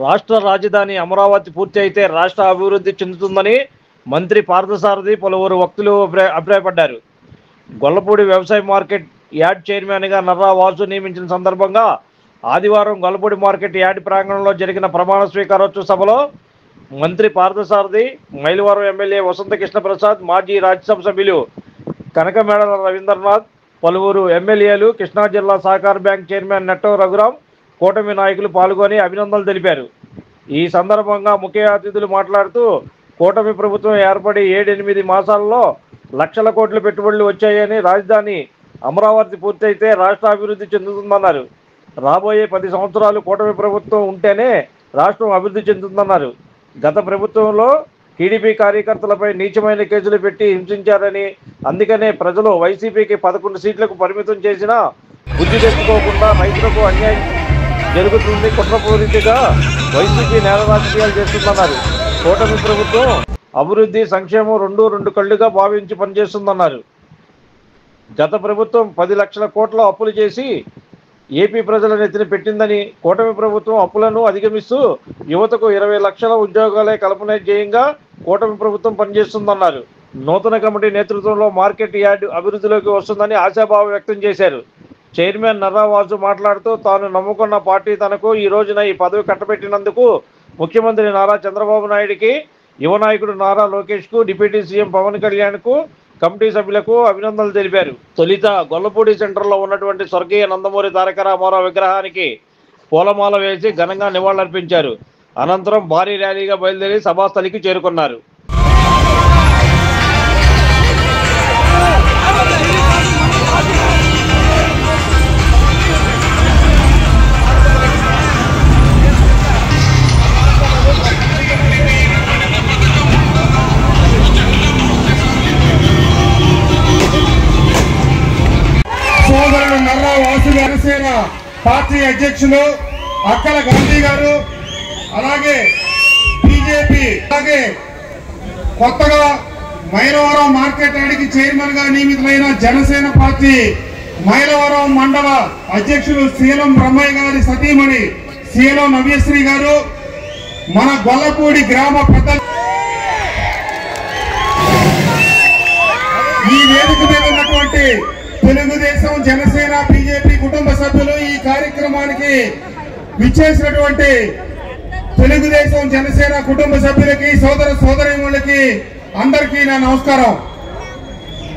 రాష్ట్ర రాజధాని అమరావతి పూర్తి అయితే రాష్ట్ర అభివృద్ధి చెందుతుందని మంత్రి పార్థసారథి పలువురు వక్తులు అభిప్రాయపడ్డారు. గొల్లపూడి వ్యవసాయ మార్కెట్ యార్డ్ చైర్మన్గా నర్రా వాసు నియమించిన సందర్భంగా ఆదివారం గొల్లపూడి మార్కెట్ యార్డ్ ప్రాంగణంలో జరిగిన ప్రమాణ స్వీకారోత్సవ సభలో మంత్రి పార్థసారథి, మైలవరం ఎమ్మెల్యే వసంత కృష్ణప్రసాద్, మాజీ రాజ్యసభ సభ్యులు కనకమేడల రవీంద్రనాథ్, పలువురు ఎమ్మెల్యేలు, కృష్ణా జిల్లా సహకార బ్యాంక్ చైర్మన్ నెట్టో రఘురాం, కూటమి నాయకులు పాల్గొని అభినందనలు తెలిపారు. ఈ సందర్భంగా ముఖ్య అతిథులు మాట్లాడుతూ కూటమి ప్రభుత్వం ఏర్పడి 7-8 మాసాల్లో లక్షల కోట్ల పెట్టుబడులు వచ్చాయని, రాజధాని అమరావతి పూర్తయితే రాష్ట్ర అభివృద్ధి చెందుతుందన్నారు. రాబోయే 10 సంవత్సరాలు కూటమి ప్రభుత్వం ఉంటేనే రాష్ట్రం అభివృద్ధి చెందుతుందన్నారు. గత ప్రభుత్వంలో టీడీపీ కార్యకర్తలపై నీచమైన కేసులు పెట్టి హింసించారని, అందుకనే ప్రజలు వైసీపీకి 11 సీట్లకు పరిమితం చేసినా బుద్ధి తెచ్చుకోకుండా రైతులకు అన్యాయం జరుగుతుంది, కుట్రపూరితగా వైసీపీ నేర రాజకీయాలు చేస్తుందన్నారు. కూటమి ప్రభుత్వం అభివృద్ధి, సంక్షేమం రెండు కళ్ళుగా భావించి పనిచేస్తుందన్నారు. గత ప్రభుత్వం 10 లక్షల కోట్ల అప్పులు చేసి ఏపీ ప్రజల నెత్తిన పెట్టిందని, కూటమి ప్రభుత్వం అప్పులను అధిగమిస్తూ యువతకు 20 లక్షల ఉద్యోగాలే కల్పన ధ్యేయంగా కూటమి ప్రభుత్వం పనిచేస్తుందన్నారు. నూతన కమిటీ నేతృత్వంలో మార్కెట్ యార్డ్ అభివృద్ధిలోకి వస్తుందని ఆశాభావం వ్యక్తం చేశారు. చైర్మన్ నర్రా వాసు మాట్లాడుతూ తాను నమ్ముకున్న పార్టీ తనకు ఈ రోజున ఈ పదవి కట్టబెట్టినందుకు ముఖ్యమంత్రి నారా చంద్రబాబు నాయుడికి, యువ నాయకుడు నారా లోకేష్కు, డిప్యూటీ సీఎం పవన్ కళ్యాణ్కు, కమిటీ సభ్యులకు అభినందనలు తెలిపారు. తొలిత గొల్లపూడి సెంటర్లో ఉన్నటువంటి స్వర్గీయ నందమూరి తారక రామారావు విగ్రహానికి పూలమాల వేసి ఘనంగా నివాళులర్పించారు. అనంతరం భారీ ర్యాలీగా బయలుదేరి సభాస్థలికి చేరుకున్నారు. సోదరుడు నర్రా వాసు జనసేన పార్టీ అధ్యక్షులు అక్కల గాంధీ గారు, అలాగే బీజేపీ, అలాగే కొత్తగా మైలవరం మార్కెట్ యార్డ్కి చైర్మన్ గా నియమితులైన జనసేన పార్టీ మైలవరం మండల అధ్యక్షులు శీలం బ్రహ్మయ్య గారి సతీమణి శీలం నవ్యశ్రీ గారు, మన గొల్లపూడి గ్రామ పెద్దలు, ఈ వేదిక మీద ఉన్నటువంటి తెలుగుదేశం, జనసేన, బీజేపీ కుటుంబ సభ్యులు, ఈ కార్యక్రమానికి విచ్చేసినటువంటి తెలుగుదేశం, జనసేన కుటుంబ సభ్యులకి, సోదర సోదరీమణులకి అందరికీ నా నమస్కారం.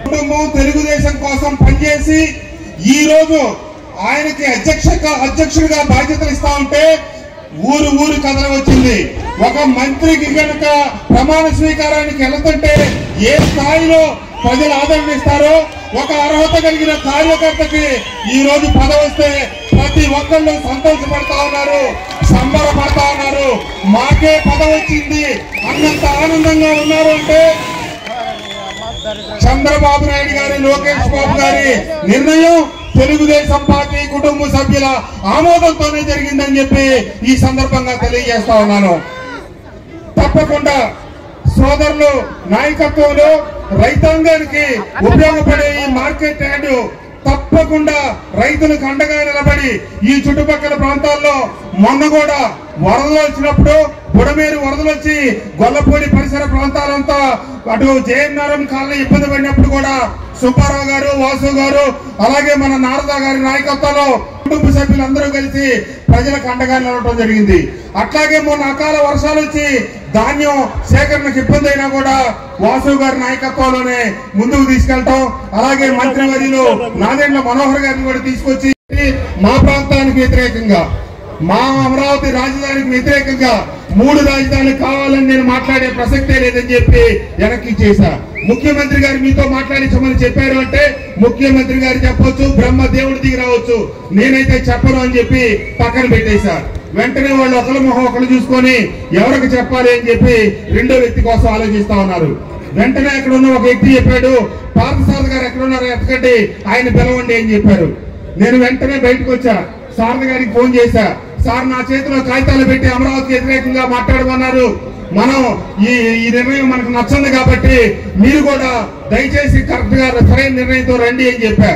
కుటుంబం తెలుగుదేశం కోసం పనిచేసి ఈ రోజు ఆయనకి అధ్యక్షుడిగా బాధ్యతలు ఇస్తా ఉంటే ఊరు కథలు వచ్చింది. ఒక మంత్రికి కనుక ప్రమాణ స్వీకారానికి వెళ్తుంటే ఏ స్థాయిలో ప్రజలు ఆదరణ ఇస్తారో, ఒక అర్హత కలిగిన కార్యకర్తకి ఈ రోజు పదవి వస్తే ప్రతి ఒక్కళ్ళు సంతోషపడతా ఉన్నారు, సంబరపడతా ఉన్నారు. మాకే పదవి వచ్చింది అన్నంత ఆనందంగా ఉన్నారు అంటే చంద్రబాబు నాయుడు గారి, లోకేష్ బాబు గారి నిర్ణయం తెలుగుదేశం పార్టీ కుటుంబ సభ్యుల ఆమోదంతోనే జరిగిందని చెప్పి ఈ సందర్భంగా తెలియజేస్తా ఉన్నాను. తప్పకుండా సోదరులు నాయకత్వంలో రైతాంగానికి ఉపయోగపడే ఈ మార్కెట్ యార్డ్ తప్పకుండా రైతులకు అండగా నిలబడి ఈ చుట్టుపక్కల ప్రాంతాల్లో మొన్న కూడా వరదలు వచ్చినప్పుడు, బుడమేరు వరదలు వచ్చి గొల్లపూడి పరిసర ప్రాంతాలంతా అటు జయనారాయణ కాలనీ ఇబ్బంది పడినప్పుడు కూడా సుబ్బారావు గారు, వాసు గారు, అలాగే మన నారదా గారి నాయకత్వంలో కుటుంబ సభ్యులందరూ కలిసి ప్రజలకు అండగా నిలవడం జరిగింది. అట్లాగే మొన్న అకాల వర్షాలు వచ్చి ధాన్యం సేకరణకు ఇబ్బంది అయినా కూడా వాసు గారి నాయకత్వంలోనే ముందుకు తీసుకెళ్తాం. అలాగే మంత్రివర్యులు నాదెండ్ల మనోహర్ గారిని కూడా తీసుకొచ్చి మా ప్రాంతానికి వ్యతిరేకంగా, మా అమరావతి రాజధానికి వ్యతిరేకంగా 3 రాజధానులు కావాలని నేను మాట్లాడే ప్రసక్తే లేదని చెప్పి వెనక్కి చేశా. ముఖ్యమంత్రి గారు మీతో మాట్లాడించమని చెప్పారు అంటే ముఖ్యమంత్రి గారు చెప్పొచ్చు, బ్రహ్మ దేవుడి దిగి రావచ్చు, నేనైతే చెప్పను అని చెప్పి పక్కన పెట్టేశా. వెంటనే వాళ్ళు ఒకరి మొహం ఒకరు చూసుకొని ఎవరికి చెప్పాలి అని చెప్పి రెండో వ్యక్తి కోసం ఆలోచిస్తా ఉన్నారు. వెంటనే అక్కడ ఉన్న ఒక వ్యక్తి చెప్పాడు, పార్థసారథి గారు ఎక్కడున్నారో ఎత్తకండి, ఆయన పిలవండి అని చెప్పారు. నేను వెంటనే బయటకు వచ్చా, సారథి గారికి ఫోన్ చేశా. సార్, నా చేతిలో కాగితాలు పెట్టి అమరావతి వ్యతిరేకంగా మాట్లాడమన్నారు, మనం ఈ నిర్ణయం మనకు నచ్చంది కాబట్టి మీరు కూడా దయచేసి కరెక్ట్ గా సరైన నిర్ణయంతో రండి అని చెప్పా.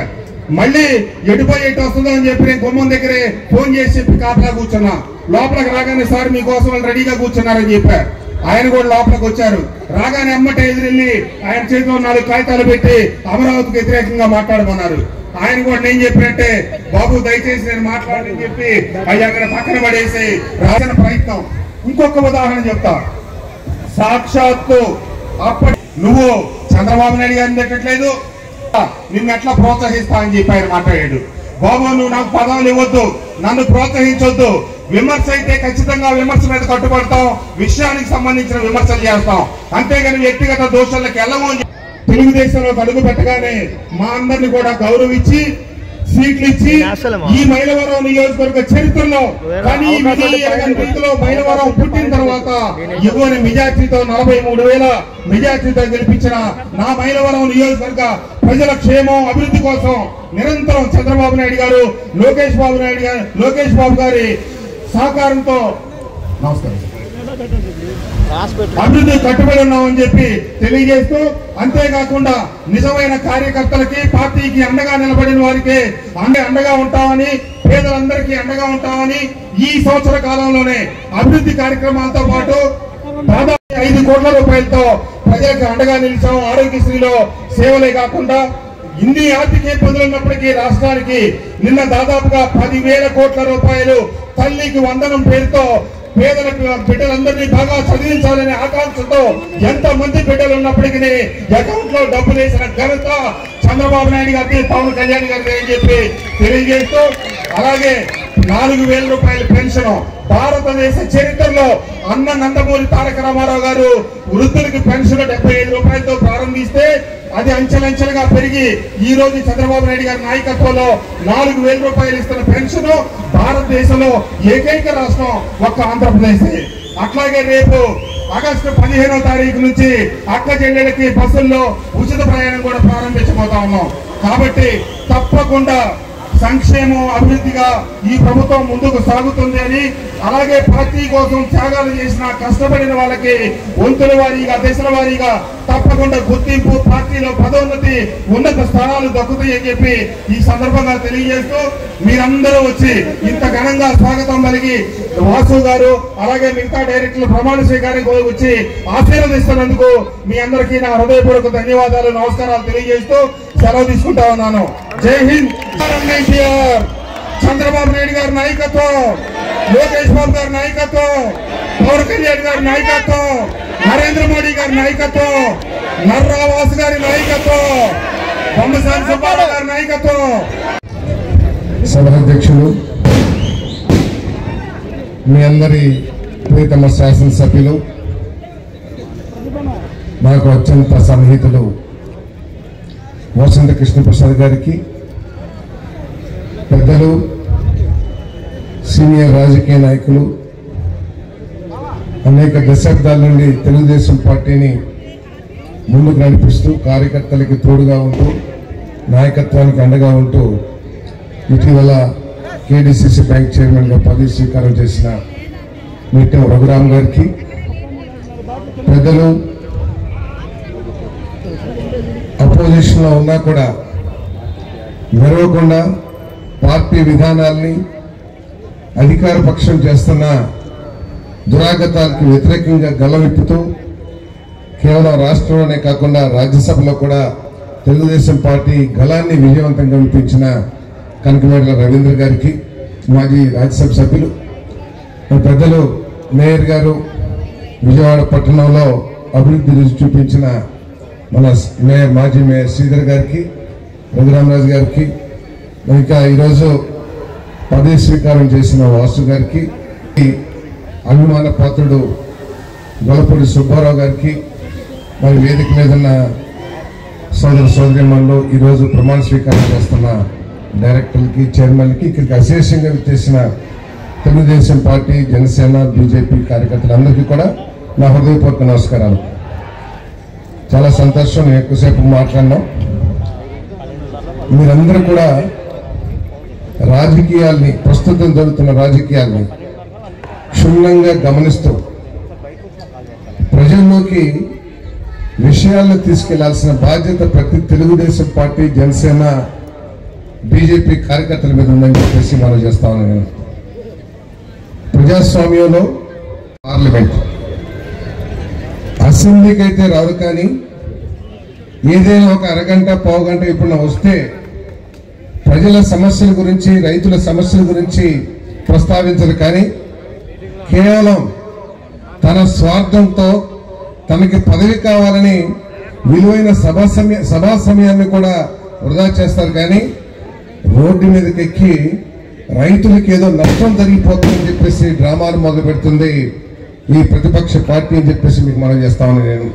మళ్ళీ ఎటుపోయి ఎటు వస్తుందో అని చెప్పి నేను గుమ్మం దగ్గరే ఫోన్ చేసి చెప్పి కాపలా కూర్చున్నా. లోపలికి రాగానే సార్ మీకోసం వాళ్ళు రెడీగా కూర్చున్నారని చెప్పారు. ఆయన కూడా లోపలికి వచ్చారు. రాగానే అమ్మట ఎదురెళ్ళి ఆయన చేతిలో 4 కాగితాలు పెట్టి అమరావతికి వ్యతిరేకంగా మాట్లాడమన్నారు. ఆయన కూడా నేను చెప్పినట్టే బాబు దయచేసి నేను మాట్లాడని చెప్పి అవి అక్కడ పక్కన పడేసి రాసిన ప్రయత్నం. ఇంకొక ఉదాహరణ చెప్తా. సాక్షాత్తు అప్పటి నువ్వు చంద్రబాబు నాయుడు గారిని తిట్టట్లేదు, నిన్ను ఎట్లా ప్రోత్సహిస్తా అని చెప్పి ఆయన మాట్లాడాడు. బాబు నువ్వు నాకు పదవులు ఇవ్వద్దు, నన్ను ప్రోత్సహించొద్దు, విమర్శ అయితే ఖచ్చితంగా విమర్శ మీద కట్టుబడతాం, విషయానికి సంబంధించిన విమర్శలు చేస్తాం, అంతేగాని వ్యక్తిగత దోషాలకు వెళ్ళము. తెలుగుదేశంలో అడుగు పెట్టగానే మా అందరిని కూడా గౌరవించి సీట్లు ఇచ్చి ఈ మైలవరం నియోజకవర్గ చరిత్రలో కానీ రీతిలో మైలవరం పుట్టిన తర్వాత ఇవ్వని మెజార్టీతో 43,000 మెజార్టీతో గెలిపించిన నా మైలవరం నియోజకవర్గ ప్రజల క్షేమం అభివృద్ధి కోసం నిరంతరం చంద్రబాబు నాయుడు గారు లోకేష్ బాబు గారి సహకారంతో నమస్కారం అభివృద్ధి కట్టుబడి ఉన్నామని చెప్పి తెలియజేస్తూ, అంతేకాకుండా నిజమైన కార్యకర్తలకి పార్టీకి అండగా నిలబడిన వారికి అండగా ఉంటామని, పేదలందరికీ అండగా ఉంటామని ఈ సంవత్సర కాలంలోనే అభివృద్ధి కార్యక్రమాలతో పాటు దాదాపు 5 కోట్ల రూపాయలతో ప్రజలకు అండగా నిలిచాము. ఆరోగ్యశ్రీలో సేవలే కాకుండా ఇన్ని ఆర్థిక ఇబ్బందులు ఉన్నప్పటికీ రాష్ట్రానికి నిన్న దాదాపుగా 10,000 కోట్ల రూపాయలు తల్లికి వందనం పేరుతో పేదల బిడ్డలందరినీ బాగా చదివించాలనే ఆకాంక్షతో ఎంతమంది బిడ్డలు ఉన్నప్పటికీ అకౌంట్ లో డబ్బులు వేసిన ఘనత చంద్రబాబు నాయుడు గారికి, పవన్ కళ్యాణ్ గారికి అని చెప్పి తెలియజేస్తూ, అలాగే 4,000 రూపాయల పెన్షన్ భారతదేశ చరిత్రలో అన్న నందమూరి తారక రామారావు గారు వృద్ధులకి పెన్షన్ 75 రూపాయలతో ప్రారంభిస్తే అది అంచెలంచెలుగా పెరిగి ఈ రోజు చంద్రబాబు నాయుడు గారి నాయకత్వంలో 4,000 రూపాయలు ఇస్తున్న పెన్షన్ భారతదేశంలో ఏకైక రాష్ట్రం ఒక్క ఆంధ్రప్రదేశ్. అట్లాగే రేపు ఆగస్టు 15వ తారీఖు నుంచి అక్క చెల్లెలకి బస్సుల్లో ఉచిత ప్రయాణం కూడా ప్రారంభించబోతా ఉన్నాం. కాబట్టి తప్పకుండా సంక్షేమం అభివృద్ధిగా ఈ ప్రభుత్వం ముందుకు సాగుతుంది అని, అలాగే పార్టీ కోసం త్యాగాలు చేసిన కష్టపడిన వాళ్ళకి వంతుల వారీగా దశల వారీగా తప్పకుండా గుర్తింపు, పార్టీలో పదోన్నతి, ఉన్నత స్థానాలు దక్కుతాయని చెప్పి ఈ సందర్భంగా తెలియజేస్తూ, మీరందరూ వచ్చి ఇంత ఘనంగా స్వాగతం పలికి వాసు గారు అలాగే మిగతా డైరెక్టర్లు ప్రమాణ స్వీకారానికి వచ్చి ఆశీర్వదిస్తున్నందుకు మీ అందరికీ నా హృదయపూర్వక ధన్యవాదాలు, నమస్కారాలు తెలియజేస్తూ సెలవు తీసుకుంటా ఉన్నాను. జై హింద్. చంద్రబాబు నాయుడు గారి నాయకత్వం, లోకేష్ బాబు గారి నాయకత్వం, పవన్ కళ్యాణ్ గారి నాయకత్వం, నరేంద్ర మోడీ గారి నాయకత్వం, నర్రా వాసు గారి నాయకత్వం, బొమ్మసాని సుబ్బారావు గారి నాయకత్వం. సభాధ్యక్షులు, మీ అందరి ప్రియతమ శాసనసభ్యులు, మాకు అత్యంత సన్నిహితులు వసంత కృష్ణప్రసాద్ గారికి, పెద్దలు, సీనియర్ రాజకీయ నాయకులు, అనేక దశాబ్దాల నుండి తెలుగుదేశం పార్టీని ముందుకు నడిపిస్తూ కార్యకర్తలకి తోడుగా ఉంటూ నాయకత్వానికి అండగా ఉంటూ ఇటీవల కేడీసీసీ బ్యాంక్ చైర్మన్గా పదవి స్వీకారం చేసిన మిట్టం రఘురామ్ గారికి, పెద్దలు అపోజిషన్లో ఉన్నా కూడా మెరవకుండా పార్టీ విధానాల్ని అధికార పక్షం చేస్తున్న దురాగతాలకు వ్యతిరేకంగా గళమెత్తుతూ కేవలం రాష్ట్రంలోనే కాకుండా రాజ్యసభలో కూడా తెలుగుదేశం పార్టీ గళాన్ని విజయవంతంగా వినిపించిన కనకమేడల రవీంద్ర గారికి, మాజీ రాజ్యసభ సభ్యులు, పెద్దలు మేయర్ గారు, విజయవాడ పట్టణంలో అభివృద్ధి రుచి చూపించిన మన మాజీ మేయర్ శ్రీధర్ గారికి, రఘురామరాజు గారికి, ఇంకా ఈరోజు పదవి స్వీకారం చేసిన వాసు గారికి, అభిమాన పాత్రుడు గొల్లపూడి సుబ్బారావు గారికి, మరి వేదిక మీద ఉన్న సోదర సోదరిమణులు, ఈరోజు ప్రమాణ స్వీకారం చేస్తున్న డైరెక్టర్లకి, చైర్మన్కి, ఇక్కడికి అశేషంగా చేసిన తెలుగుదేశం పార్టీ, జనసేన, బీజేపీ కార్యకర్తలందరికీ కూడా నా హృదయపూర్వక నమస్కారాలు. చాలా సంతోషం, నేను ఎక్కువసేపు మాట్లాడినాం. మీరందరూ కూడా రాజకీయాల్ని, ప్రస్తుతం జరుగుతున్న రాజకీయాల్ని క్షుణ్ణంగా గమనిస్తూ ప్రజల్లోకి విషయాలను తీసుకెళ్లాల్సిన బాధ్యత ప్రతి తెలుగుదేశం పార్టీ, జనసేన, బీజేపీ కార్యకర్తల మీద ఉందని చెప్పేసి మనం చేస్తా ఉన్నాను. ప్రజాస్వామ్యంలో పార్లమెంట్ అసెంబ్లీకి అయితే రాదు, కానీ ఏదైనా ఒక అరగంట పావుగంట ఇప్పుడు వస్తే ప్రజల సమస్యల గురించి, రైతుల సమస్యల గురించి ప్రస్తావించరు. కానీ కేవలం తన స్వార్థంతో తనకి పదవి కావాలని విలువైన సభా సమయాన్ని కూడా వృధా చేస్తారు. కానీ రోడ్డు మీదకి ఎక్కి రైతులకు ఏదో నష్టం జరిగిపోతుందని చెప్పేసి డ్రామాలు మొదలు పెడుతుంది ఈ ప్రతిపక్ష పార్టీ అని చెప్పేసి మీకు మనం చేస్తామని నేను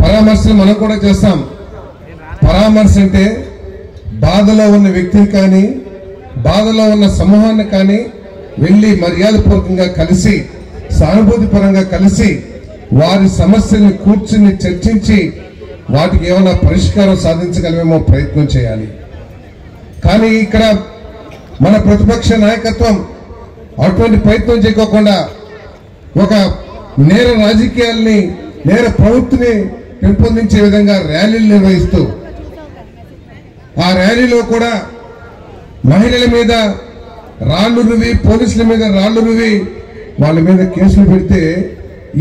పరామర్శలు మనం కూడా చేస్తాం. పరామర్శ అంటే బాధలో ఉన్న వ్యక్తిని కానీ, బాధలో ఉన్న సమూహాన్ని కానీ వెళ్ళి మర్యాదపూర్వకంగా కలిసి, సానుభూతి పరంగా కలిసి వారి సమస్యల్ని కూర్చుని చర్చించి వాటికి ఏమైనా పరిష్కారం సాధించగలమేమో ప్రయత్నం చేయాలి. కానీ ఇక్కడ మన ప్రతిపక్ష నాయకత్వం అటువంటి ప్రయత్నం చేయకోకుండా ఒక నేర రాజకీయాల్ని, నేర ప్రవృత్తిని పెంపొందించే విధంగా ర్యాలీలు నిర్వహిస్తూ, ఆ ర్యాలీలో కూడా మహిళల మీద రాళ్లు రువి, పోలీసుల మీద రాళ్లు రువి వాళ్ళ మీద కేసులు పెడితే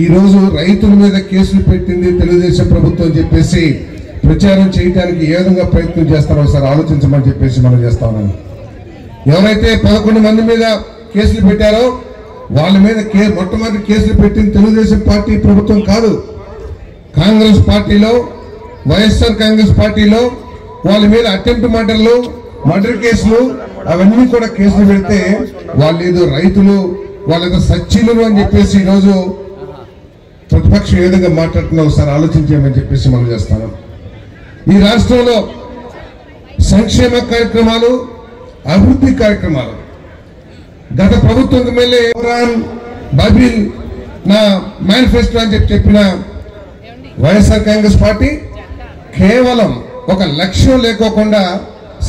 ఈరోజు రైతుల మీద కేసులు పెట్టింది తెలుగుదేశం ప్రభుత్వం అని చెప్పేసి ప్రచారం చేయడానికి ఏ విధంగా ప్రయత్నం చేస్తారో ఒకసారి ఆలోచించమని చెప్పేసి మనం చేస్తా ఉన్నాను. ఎవరైతే 11 మంది మీద కేసులు పెట్టారో వాళ్ళ మీద మొట్టమొదటి కేసులు పెట్టింది తెలుగుదేశం పార్టీ ప్రభుత్వం కాదు. కాంగ్రెస్ పార్టీలో, వైఎస్ఆర్ కాంగ్రెస్ పార్టీలో వాళ్ళ మీద అటెంప్ట్ మర్డర్ కేసులు అవన్నీ కూడా కేసులు పెడితే వాళ్ళు ఏదో రైతులు, వాళ్ళేదో సచ్చీలు అని చెప్పేసి ఈరోజు ప్రతిపక్షం ఏ విధంగా మాట్లాడుతున్నా ఒకసారి ఆలోచించేయమని చెప్పేసి మనం చేస్తాను. ఈ రాష్ట్రంలో సంక్షేమ కార్యక్రమాలు, అభివృద్ధి కార్యక్రమాలు గత ప్రభుత్వం ఎమ్మెల్యే బాబిల్ నా మేనిఫెస్టో అని చెప్పిన వైఎస్ఆర్ కాంగ్రెస్ పార్టీ కేవలం ఒక లక్ష్యం లేకోకుండా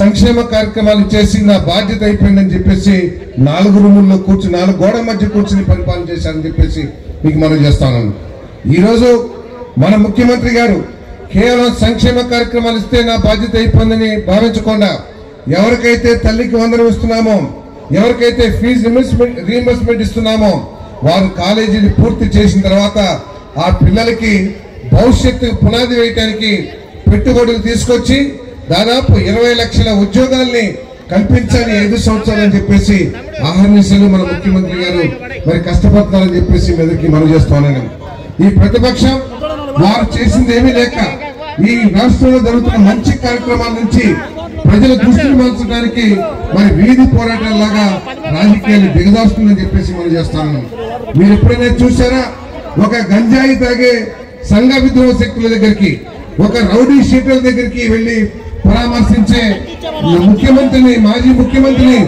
సంక్షేమ కార్యక్రమాలు చేసి నా బాధ్యత అయిపోయిందని చెప్పేసి 4 రూముల్లో కూర్చుని, 4 గోడ మధ్య కూర్చుని పరిపాలన చేశారని చెప్పేసి మీకు మనం చేస్తాను. ఈరోజు మన ముఖ్యమంత్రి గారు కేవలం సంక్షేమ కార్యక్రమాలు ఇస్తే నా బాధ్యత అయిపోయిందని భావించకుండా ఎవరికైతే తల్లికి వందనం ఇస్తున్నామో, ఎవరికైతే ఫీజు రీయింబర్స్మెంట్ ఇస్తున్నామో వారు కాలేజీని పూర్తి చేసిన తర్వాత ఆ పిల్లలకి భవిష్యత్తు పునాది వేయడానికి పెట్టుబడులు తీసుకొచ్చి దాదాపు 20 లక్షల ఉద్యోగాల్ని కల్పించాలి 5 సంవత్సరాలు అని చెప్పేసి ఆహర్నిశలు మన ముఖ్యమంత్రి గారు మరి కష్టపడతారని చెప్పేసి మీదకి మనం చేస్తానని ఈ ప్రతిపక్షం వారు చేసింది ఏమీ లేక ఈ రాష్ట్రంలో జరుగుతున్న మంచి కార్యక్రమాల నుంచి ప్రజల దృష్టిని మార్చడానికి మరి వీధి పోరాటాల్లాగా రాజకీయాలు దిగదాస్తుందని చెప్పేసి మనం చేస్తాను. మీరు ఎప్పుడైనా చూసారా ఒక గంజాయి తాగే సంఘ విద్రోహ శక్తుల దగ్గరికి, ఒక రౌడీ షీటర్ల దగ్గరికి వెళ్లి పరామర్శించే ముఖ్యమంత్రిని, మాజీ ముఖ్యమంత్రిని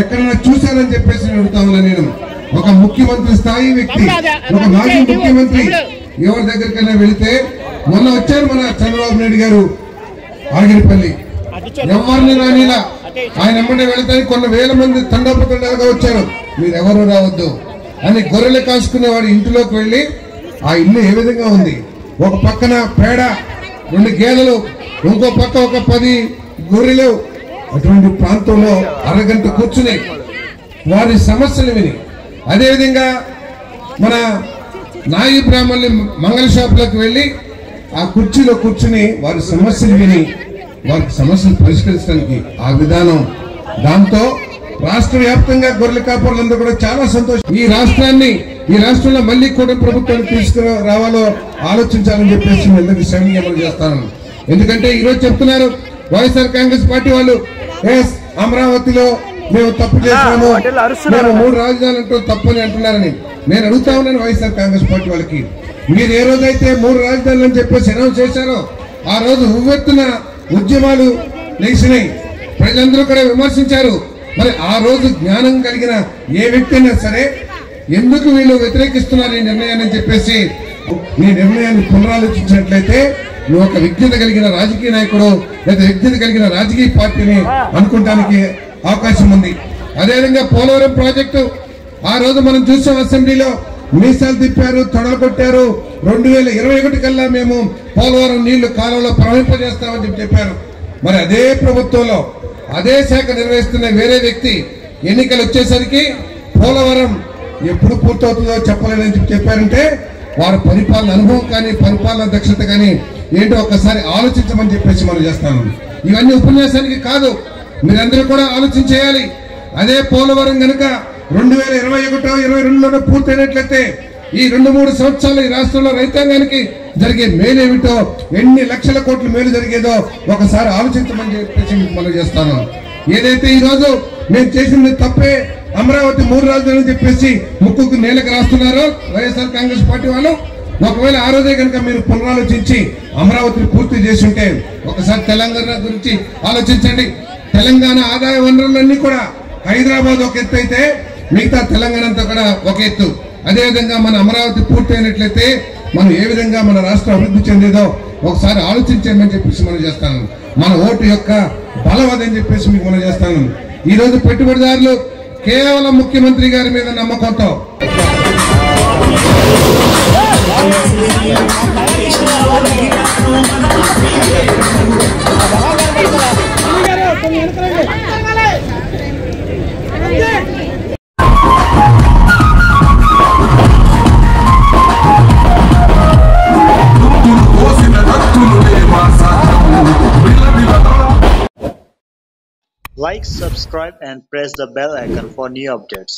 ఎక్కడైనా చూశారని చెప్పేసి అడుగుతా ఉన్నా నేను. ఒక ముఖ్యమంత్రి స్థాయి వ్యక్తి, ఒక మాజీ ముఖ్యమంత్రి ఎవరి దగ్గరికైనా వెళితే, మొన్న వచ్చారు మన చంద్రబాబు నాయుడు గారు ఆగిరిపల్లి, ఎవరిని రానిలా ఆయన ఎమ్మడే వెళితే కొన్ని వేల మంది తండోపతండాలుగా వచ్చారు, మీరెవరు రావద్దు అని గొర్రెలు కాసుకునేవాడు ఇంటిలోకి వెళ్లి ఆ ఇల్లు ఏ విధంగా ఉంది, ఒక పక్కన పేడ 2 గేదెలు, ఇంకో పక్క ఒక 10 గొర్రెలు, అటువంటి ప్రాంతంలో అరగంట కూర్చుని వారి సమస్యలు విని, అదేవిధంగా మన నాయి బ్రాహ్మణులు మంగళ షాపులకు వెళ్లి ఆ కుర్చీలో కూర్చుని వారి సమస్యలు విని వారికి సమస్యలు పరిష్కరించడానికి ఆ విధానం, దాంతో రాష్ట్ర వ్యాప్తంగా గొర్రెల కాపరులందరూ కూడా చాలా సంతోషం. ఈ రాష్ట్రంలో మళ్ళీ కూడా ప్రభుత్వాన్ని తీసుకుని రావాలో ఆలోచించాలని చెప్పేసి అందరికీ శ్రమం చేస్తాను. ఎందుకంటే ఈరోజు చెప్తున్నారు వైఎస్ఆర్ కాంగ్రెస్ పార్టీ వాళ్ళు, అమరావతిలో మేము తప్పు చేస్తాము, మేము 3 రాజధానులు అంటూ తప్పని అంటున్నారని. నేను అడుగుతా ఉన్నాను వైఎస్ఆర్ కాంగ్రెస్ పార్టీ వాళ్ళకి, మీరు ఏ రోజైతే 3 రాజధానులు అని చెప్పేసి అనౌన్స్ చేశారో ఆ రోజు ఉవ్వెత్తున ఉద్యమాలు లేచినాయి, ప్రజలందరూ కూడా విమర్శించారు. మరి ఆ రోజు జ్ఞానం కలిగిన ఏ వ్యక్తి అయినా సరే ఎందుకు వీళ్ళు వ్యతిరేకిస్తున్నారు ఈ నిర్ణయాన్ని చెప్పేసి నీ నిర్ణయాన్ని పునరాలోచించినట్లయితే నువ్వు ఒక విజ్ఞత కలిగిన రాజకీయ నాయకుడు లేదా విజ్ఞత కలిగిన రాజకీయ పార్టీని అనుకోవడానికి అవకాశం ఉంది. అదేవిధంగా పోలవరం ప్రాజెక్టు ఆ రోజు మనం చూసాం, అసెంబ్లీలో మీసాలు తిప్పారు, తొడలు కొట్టారు. 2021 కల్లా మేము పోలవరం నీళ్లు కాలంలో ప్రవహింపజేస్తామని చెప్పారు. మరి అదే ప్రభుత్వంలో అదే శాఖ నిర్వహిస్తున్న వేరే వ్యక్తి ఎన్నికలు వచ్చేసరికి పోలవరం ఎప్పుడు పూర్తవుతుందో చెప్పలేదని చెప్పారంటే వారి పరిపాలన అనుభవం కానీ పరిపాలన దక్షత కానీ ఏంటో ఒక్కసారి ఆలోచించమని చెప్పేసి మనం చేస్తాను. ఇవన్నీ ఉపన్యాసానికి కాదు, మీరందరూ కూడా ఆలోచన చేయాలి. అదే పోలవరం కనుక 2021-22లోనే పూర్తయినట్లయితే ఈ 2-3 సంవత్సరాలు ఈ రాష్ట్రంలో రైతాంగానికి జరిగే మేలేమిటో, ఎన్ని లక్షల కోట్ల మేలు జరిగేదో ఒకసారి ఆలోచించమని చెప్పేసి మనం చేస్తాను. ఏదైతే ఈ రోజు మేము చేసింది తప్పే, అమరావతి 3 రాజధానులు చెప్పేసి ముక్కుకు నేలకు రాస్తున్నారో వైఎస్ఆర్ కాంగ్రెస్ పార్టీ వాళ్ళు, ఒకవేళ ఆ రోజే కనుక మీరు పునరాలోచించి అమరావతిని పూర్తి చేసి ఉంటే ఒకసారి తెలంగాణ గురించి ఆలోచించండి. తెలంగాణ ఆదాయ వనరులన్నీ కూడా హైదరాబాద్ ఒక ఎత్తు అయితే మిగతా తెలంగాణ అంతా కూడా ఒక ఎత్తు. అదేవిధంగా మన అమరావతి పూర్తి అయినట్లయితే మనం ఏ విధంగా మన రాష్ట్రం అభివృద్ధి చెందేదో ఒకసారి ఆలోచించమని చెప్పేసి మనం చేస్తాను. మన ఓటు యొక్క బలం అదని చెప్పేసి మీకు మనం చేస్తాను. ఈ రోజు పెట్టుబడిదారులు కేవలం ముఖ్యమంత్రి గారి మీద నమ్మకంతో Like, subscribe and press the bell icon for new updates.